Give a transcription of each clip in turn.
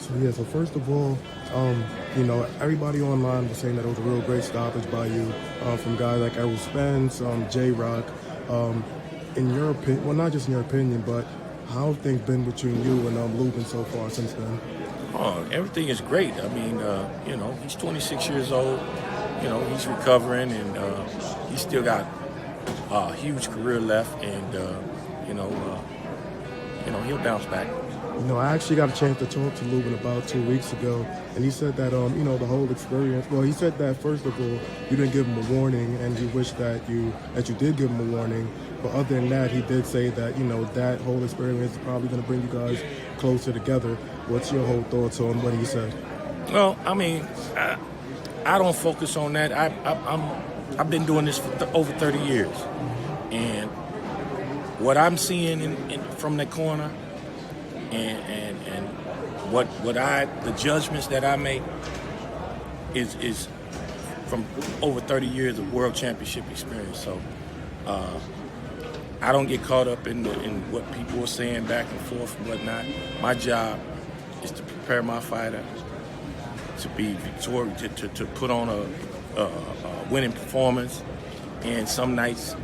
So first of all, everybody online was saying that it was a real great stoppage by you, from guys like Errol Spence, J-Rock. In your opinion, well, not just in your opinion, but how have things been between you and Lubin so far since then? Oh, everything is great. I mean, he's 26 years old. He's recovering, and he's still got a huge career left, and he'll bounce back. I actually got a chance to talk to Lubin about 2 weeks ago, and he said that, the whole experience, well, he said that, first of all, you didn't give him a warning, and he wished that you did give him a warning. But other than that, he did say that, that whole experience is probably going to bring you guys closer together. What's your whole thoughts on what he said? Well, I mean, I don't focus on that. I've been doing this for over 30 years, and what I'm seeing from the corner, and the judgments that I make is from over 30 years of world championship experience. So I don't get caught up in what people are saying back and forth and whatnot. My job is to prepare my fighter to be victorious, to put on a winning performance. And some nights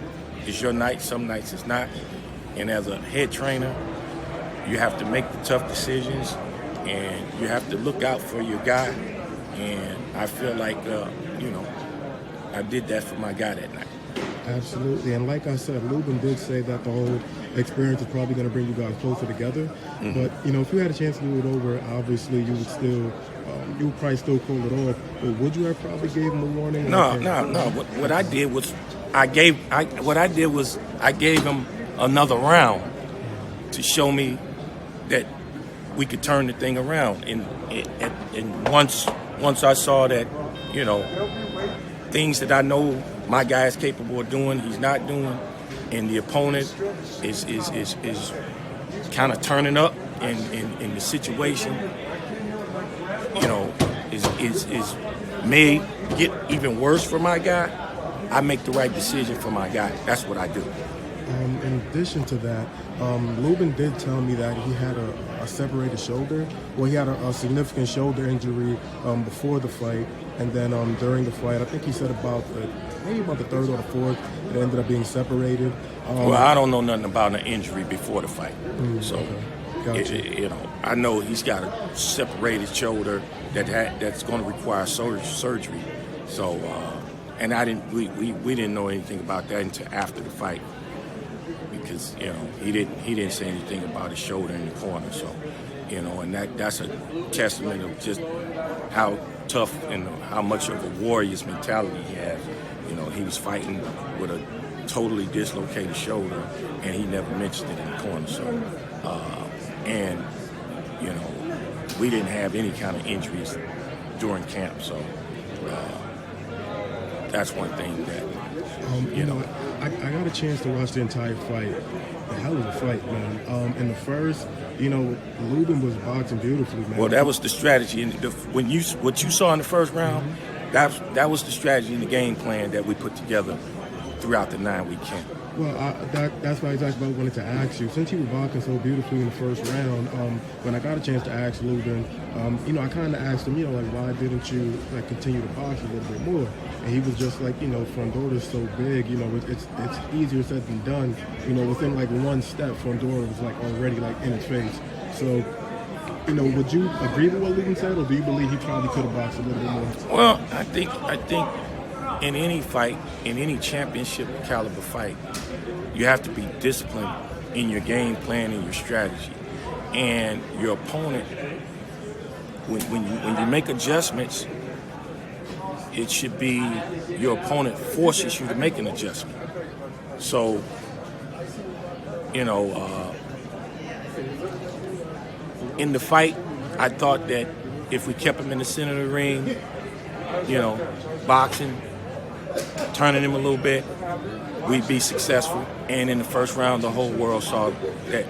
is your night, some nights it's not. And as a head trainer, you have to make the tough decisions, and you have to look out for your guy. And I feel like, I did that for my guy that night. Absolutely. And like I said, Lubin did say that the whole experience is probably going to bring you guys closer together. Mm-hmm. But, if you had a chance to do it over, obviously you would still, you would probably still pull it off. But would you have probably gave him a warning? No. What I did was I gave him another round to show me that we could turn the thing around. And once I saw that, things that I know my guy is capable of doing, he's not doing, and the opponent is kind of turning up, and the situation, is may get even worse for my guy. I make the right decision for my guy. That's what I do. In addition to that, Lubin did tell me that he had a separated shoulder. Well, he had a significant shoulder injury before the fight, and then during the fight, I think he said maybe about the third or the fourth, it ended up being separated. Well, I don't know nothing about an injury before the fight, so okay. Gotcha. I know he's got a separated shoulder that's going to require surgery. So, and we didn't know anything about that until after the fight, because he didn't say anything about his shoulder in the corner. So, and that's a testament of just how tough and how much of a warrior's mentality he has. He was fighting with a totally dislocated shoulder, and he never mentioned it in the corner. So, and we didn't have any kind of injuries during camp. So that's one thing that I got a chance to watch the entire fight. A hell of a fight, man. In the first, Lubin was boxing beautifully, man. Well, that was the strategy. And what you saw in the first round, that was the strategy and the game plan that we put together throughout the 9-week camp. Well, that's what exactly what I wanted to ask you. Since you were boxing so beautifully in the first round, when I got a chance to ask Lubin, I kind of asked him, why didn't you continue to box a little bit more? And he was just like, Fundora's so big, it's easier said than done. Within one step, Fundora was already in his face. So, would you agree with what Lubin said, or do you believe he probably could have boxed a little bit more? Well, I think in any fight, in any championship caliber fight, you have to be disciplined in your game plan and your strategy. And your opponent, when you make adjustments, it should be your opponent forces you to make an adjustment. So, in the fight, I thought that if we kept him in the center of the ring, boxing, turning him a little bit, we'd be successful. And in the first round, the whole world saw that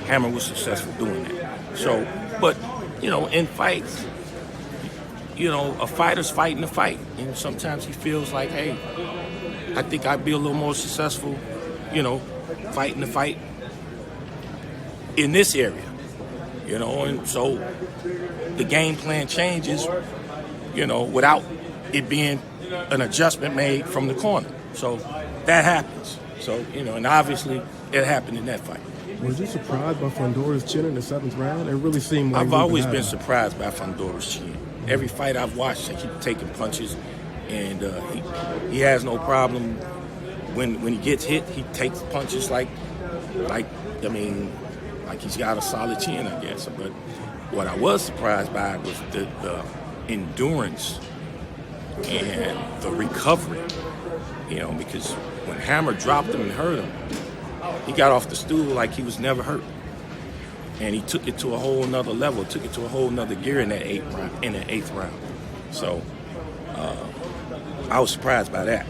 Hammer was successful doing that. So, but, in fights, a fighter's fighting a fight. And sometimes he feels like, hey, I think I'd be a little more successful, fighting the fight in this area. you know, and so the game plan changes, you know, without it being an adjustment made from the corner. So that happens. So, you know, and obviously it happened in that fight. Was you surprised by Fundora's chin in the 7th round? It really seemed like I've always been surprised by Fundora's chin. Every fight I've watched, he keeps taking punches, and he has no problem when he gets hit. He takes punches like he's got a solid chin, I guess. But what I was surprised by was the endurance and the recovery. You know, because when Hammer dropped him and hurt him, he got off the stool like he was never hurt. And he took it to a whole nother level, took it to a whole nother gear in that 8th round. So I was surprised by that.